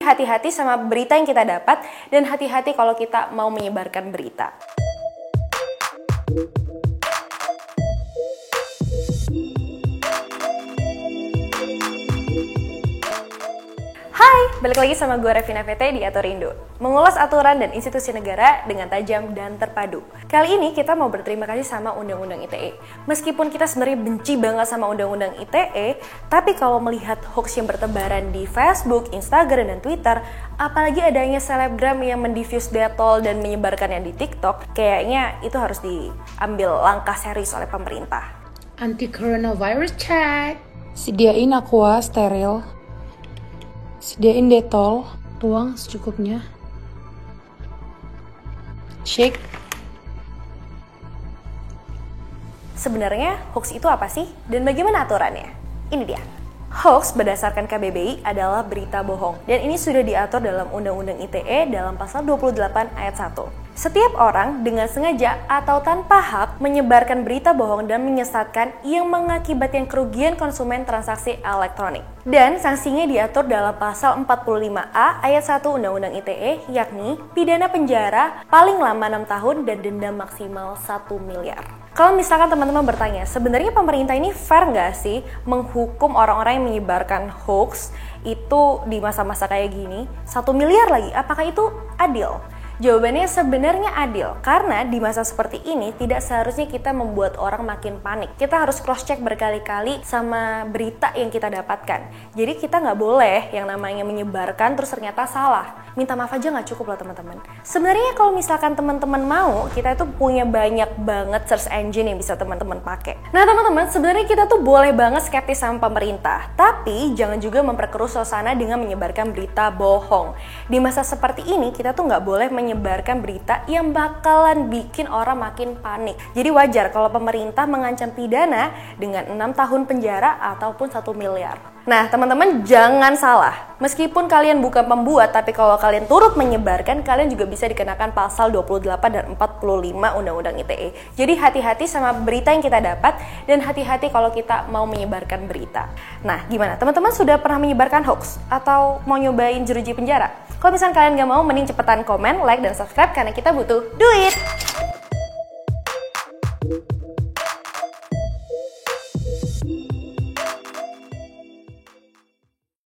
hati-hati sama berita yang kita dapat dan hati-hati kalau kita mau menyebarkan berita. Hai, balik lagi sama gue Revina VT di Atorindo, mengulas aturan dan institusi negara dengan tajam dan terpadu. Kali ini kita mau berterima kasih sama Undang-Undang ITE. Meskipun kita sebenarnya benci banget sama Undang-Undang ITE, tapi kalau melihat hoax yang bertebaran di Facebook, Instagram, dan Twitter, apalagi adanya selebgram yang mendiffuse detol dan menyebarkannya di TikTok, kayaknya itu harus diambil langkah serius oleh pemerintah. Anti-coronavirus check. Sediain aqua steril. Sediain detol, tuang secukupnya. Shake. Sebenarnya hoax itu apa sih? Dan bagaimana aturannya? Ini dia. Hoax berdasarkan KBBI adalah berita bohong. Dan ini sudah diatur dalam Undang-Undang ITE dalam pasal 28 ayat 1. Setiap orang dengan sengaja atau tanpa hak menyebarkan berita bohong dan menyesatkan yang mengakibatkan kerugian konsumen transaksi elektronik. Dan sanksinya diatur dalam pasal 45A ayat 1 Undang-Undang ITE, yakni pidana penjara paling lama 6 tahun dan denda maksimal 1 miliar. Kalau misalkan teman-teman bertanya, sebenarnya pemerintah ini fair nggak sih menghukum orang-orang yang menyebarkan hoax itu di masa-masa kayak gini? 1 miliar lagi, apakah itu adil? Jawabannya sebenarnya adil, karena di masa seperti ini tidak seharusnya kita membuat orang makin panik. Kita harus cross-check berkali-kali sama berita yang kita dapatkan. Jadi kita nggak boleh yang namanya menyebarkan terus ternyata salah. Minta maaf aja nggak cukup loh teman-teman. Sebenarnya kalau misalkan teman-teman mau, kita itu punya banyak banget search engine yang bisa teman-teman pakai. Nah teman-teman, sebenarnya kita tuh boleh banget skeptis sama pemerintah, tapi jangan juga memperkeruh suasana dengan menyebarkan berita bohong. Di masa seperti ini, kita tuh nggak boleh menyebarkan berita yang bakalan bikin orang makin panik. Jadi wajar kalau pemerintah mengancam pidana dengan 6 tahun penjara ataupun 1 miliar. Nah teman-teman jangan salah, meskipun kalian bukan pembuat, tapi kalau kalian turut menyebarkan, kalian juga bisa dikenakan pasal 28 dan 45 Undang-Undang ITE. Jadi hati-hati sama berita yang kita dapat dan hati-hati kalau kita mau menyebarkan berita. Nah gimana, teman-teman sudah pernah menyebarkan hoax atau mau nyobain jeruji penjara? Kalau misalnya kalian gak mau, mending cepetan komen, like, dan subscribe karena kita butuh duit.